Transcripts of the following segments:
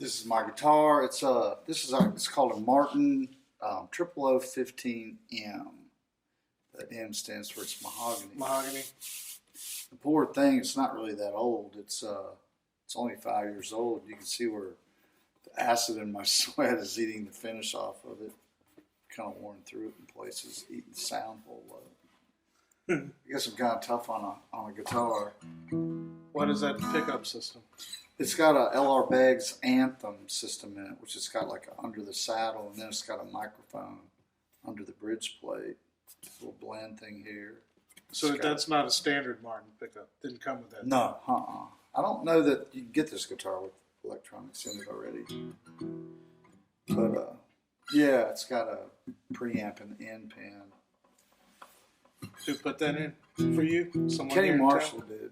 This is my guitar. It's called a Martin 0015M. The M stands for it's mahogany. Mahogany. The poor thing, it's not really that old. It's only 5 years old. You can see where the acid in my sweat is eating the finish off of it. Kind of worn through it in places, eating the sound whole lot. I guess I'm kind of tough on a guitar. What is that pickup system? It's got a LR Baggs Anthem system in it, which has got like a under the saddle, and then it's got a microphone under the bridge plate. A little blend thing here. So that's not a standard Martin pickup. Didn't come with that. No, I don't know that you can get this guitar with electronics in it already. But yeah, it's got a preamp and end pan. Who put that in for you? Someone Kenny here in Marshall town? did.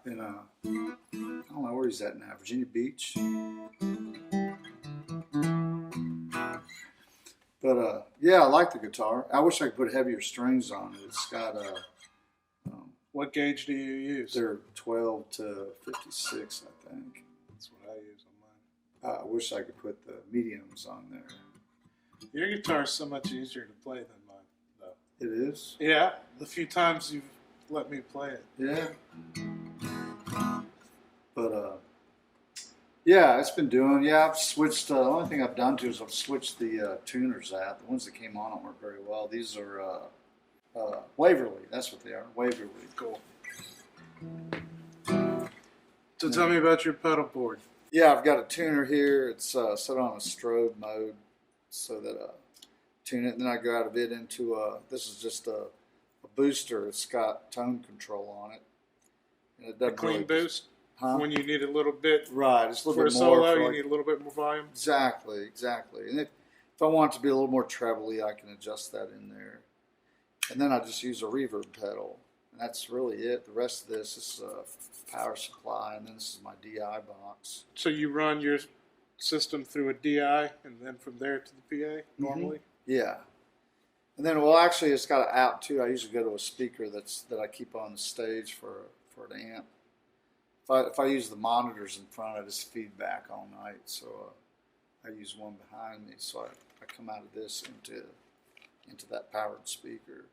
In I don't know where he's at now, Virginia Beach. But yeah, I like the guitar. I wish I could put heavier strings on it. It's got What gauge do you use? they're 12 to 56, I think. That's what I use on mine. I wish I could put the mediums on there. Your guitar is so much easier to play than mine, though. It is? Yeah, the few times you've let me play it. Yeah. But yeah, it's been doing. Yeah, I've switched. The only thing I've done to is I've switched the tuners out. The ones that came on don't work very well. These are Waverly. That's what they are. Waverly. Cool. So tell me about your pedal board. Yeah, I've got a tuner here. It's set on a strobe mode so that tune it. And then I go out of it into this is just a booster. It's got tone control on it. And it A clean boost? Huh? When you need a little bit Right, it's a little for a bit more. solo, For you like, need a little bit more volume? exactly. And if I want it to be a little more trebly, I can adjust that in there. And then I just use a reverb pedal. And that's really it. The rest of this is power supply, and then this is my DI box. So you run your system through a DI and then from there to the PA normally? Yeah. And then, well, actually, it's got an out too. I usually go to a speaker that I keep on the stage for an amp. If I use the monitors in front, I just feedback all night. So I use one behind me. So I come out of this into that powered speaker.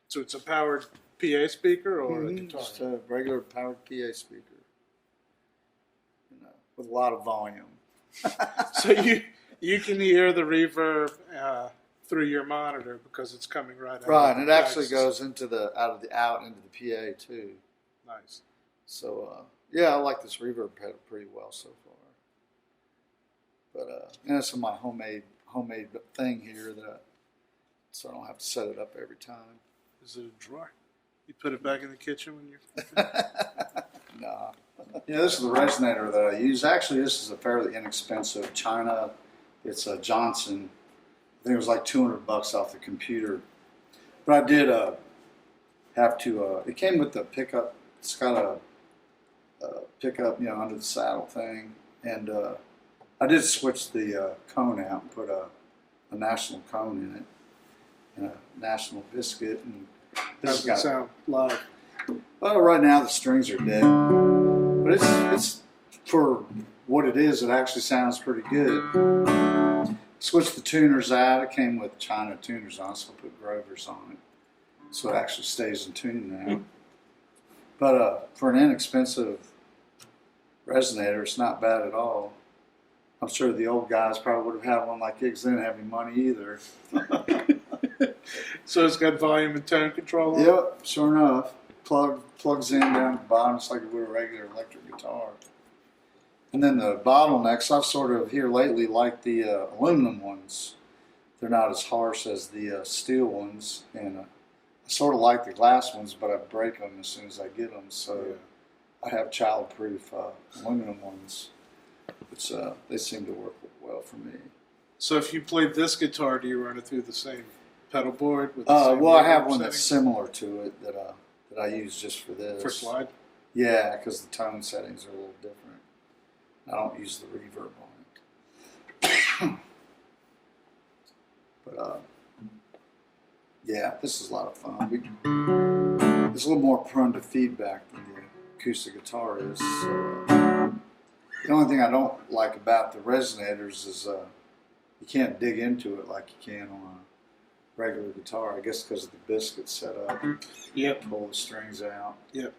So it's a powered PA speaker or a guitar? Just a regular powered PA speaker. With a lot of volume. So you can hear the reverb through your monitor because it's coming right out. Right, of and the it actually device. goes into the out into the PA too. Nice. So yeah, I like this reverb pedal pretty well so far. But and it's my homemade thing here so I don't have to set it up every time. Is it a drawer? You put it back in the kitchen when you're... Nah. Yeah, this is the resonator that I use. Actually, this is a fairly inexpensive China. It's a Johnson. I think it was like $200 off the computer. But I did have to. It came with the pickup. It's got a pickup, under the saddle thing, and I did switch the cone out and put a national cone in it and a national biscuit. And How does it sound live? Well, right now the strings are dead, but it's for what it is. It actually sounds pretty good. Switched the tuners out. It came with China tuners on, so I put Grovers on it, so it actually stays in tune now. But for an inexpensive resonator, it's not bad at all. I'm sure the old guys probably would have had one like it because they didn't have any money either. So it's got volume and tone control on it? Yep, sure enough. Plugs in down at the bottom just like it would a regular electric guitar. And then the bottlenecks, I've sort of here lately liked the aluminum ones. They're not as harsh as the steel ones. And I sort of like the glass ones, but I break them as soon as I get them. So yeah. I have child-proof aluminum ones, which they seem to work well for me. So if you played this guitar, do you run it through the same pedal board? With Well, I have one that's similar to it that I use just for this. For slide? Yeah, because the tone settings are a little different. I don't use the reverb on it. But yeah, this is a lot of fun. It's a little more prone to feedback than the acoustic guitar is. So, The only thing I don't like about the resonators is you can't dig into it like you can on a regular guitar. I guess because of the biscuit set up. Yep. Pull the strings out. Yep.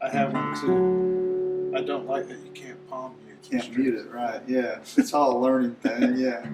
I have one too. I don't like that you can't palm mute. Can't mute it, right? Yeah, it's all a learning thing. Yeah.